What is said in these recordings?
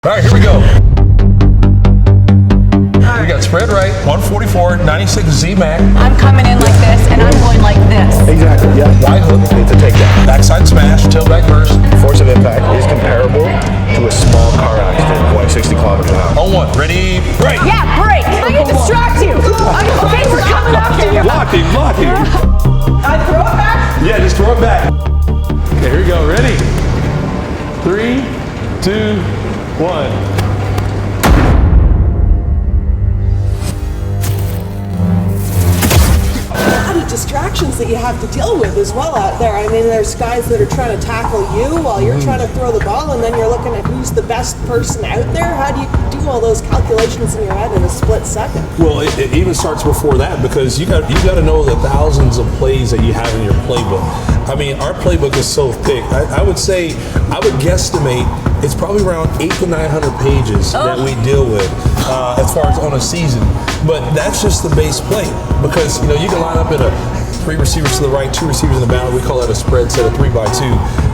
All right, here we go. We got spread right, 144, 96 Z-Mac. I'm coming in like this, and I'm going like this. Exactly, yeah. Wide hook. It's a takedown. Backside smash, tailback burst. Force of impact is comparable to a small car accident going 60 kilometers an hour. On one, ready, break. Yeah, break. I can distract you. Okay, we're coming after you. Block him. I throw it back. Yeah, just throw it back. Okay, here we go, ready? 3, 2, 1. Distractions that you have to deal with as well out there. I mean, there's guys that are trying to tackle you while you're trying to throw the ball, and then you're looking at who's the best person out there. How do you do all those calculations in your head in a split second? Well, it even starts before that, because you got to know the thousands of plays that you have in your playbook. I mean, our playbook is so thick. I would say, I would guesstimate it's probably around 800 to 900 pages that we deal with as far as on a season. But that's just the base play, because you can line up in a 3 receivers to the right, 2 receivers in the boundary. We call that a spread set of 3x2.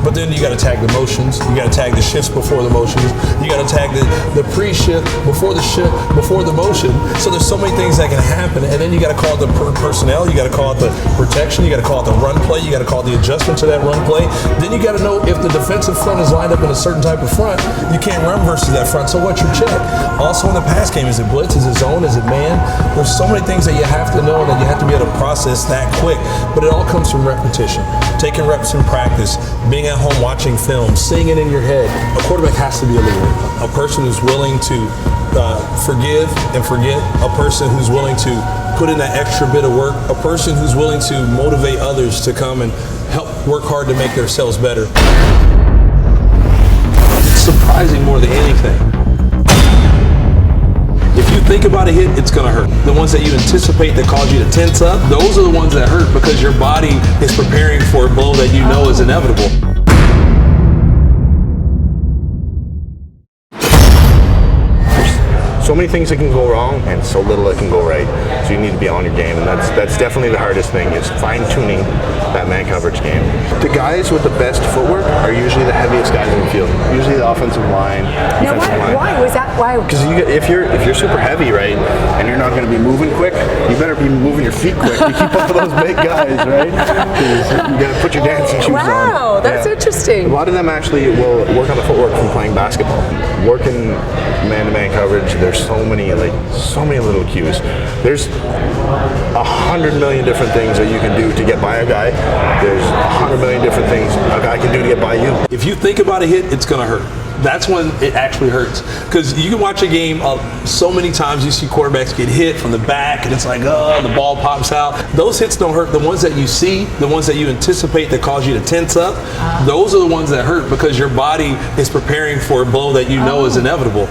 But then you got to tag the motions. You got to tag the shifts before the motions. You got to tag the pre-shift before the shift before the motion. So there's so many things that can happen. And then you got to call it the personnel. You got to call it the protection. You got to call it the run play. You got to call it the adjustment to that run play. Then you got to know if the defensive front is lined up in a certain type of front. You can't run versus that front. So what's your check? Also in the pass game, is it blitz? Is it zone? Is it man? There's so many things that you have to know, that you have to be able to process that quick. But it all comes from repetition, taking reps in practice, being at home watching film, seeing it in your head. A quarterback has to be a leader, a person who's willing to forgive and forget, a person who's willing to put in that extra bit of work, a person who's willing to motivate others to come and help work hard to make themselves better. It's surprising more than anything. If you think about a hit, it's going to hurt. The ones that you anticipate that cause you to tense up, those are the ones that hurt, because your body is preparing for a blow that you know is inevitable. So many things that can go wrong and so little that can go right. So you need to be on your game, and that's definitely the hardest thing, is fine-tuning that man coverage game. The guys with the best footwork are usually the heaviest guys in the field. Usually the offensive line, Now, why was that? Why? Because if you're super heavy, right, and you're not going to be moving quick, you better be moving your feet quick to keep up with those big guys, right? Because you got to put your dancing shoes on. Wow, that's interesting. A lot of them actually will work on the footwork from playing basketball. Working man-to-man coverage, there's so many little cues. There's 100 million different things that you can do to get by a guy. There's 100 million different things a guy can do to get by you. If you think about a hit, it's going to hurt. That's when it actually hurts, because you can watch a game so many times. You see quarterbacks get hit from the back, and it's like, oh, the ball pops out. Those hits don't hurt. The ones that you see, the ones that you anticipate that cause you to tense up, those are the ones that hurt, because your body is preparing for a blow that you know is inevitable.